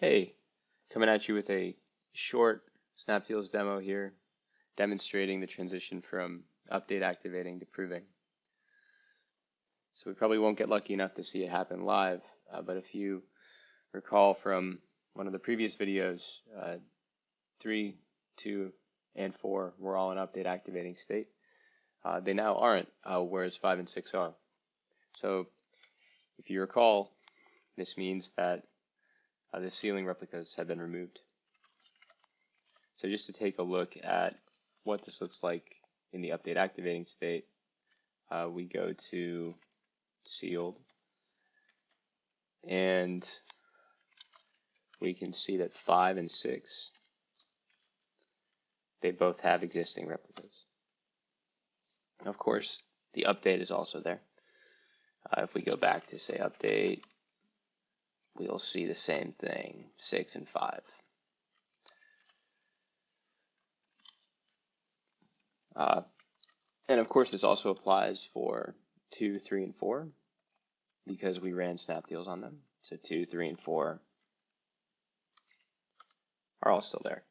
Hey, coming at you with a short Snapdeals demo here, demonstrating the transition from update activating to proving. So we probably won't get lucky enough to see it happen live, but if you recall from one of the previous videos, 3, 2, and 4 were all in update activating state. They now aren't, whereas 5 and 6 are. So if you recall, this means that the ceiling replicas have been removed. So just to take a look at what this looks like in the update activating state, we go to sealed, and we can see that 5 and 6, they both have existing replicas. Of course, the update is also there. If we go back to say update, we'll see the same thing, 6 and 5. And of course, this also applies for 2, 3, and 4 because we ran Snapdeals on them. So 2, 3, and 4 are all still there.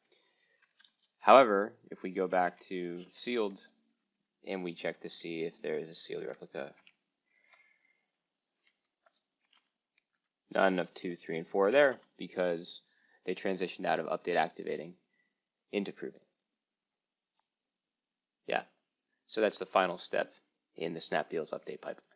However, if we go back to sealed and we check to see if there is a sealed replica, none of 2, 3, and 4 are there because they transitioned out of update activating into proving. Yeah, so that's the final step in the Snapdeals update pipeline.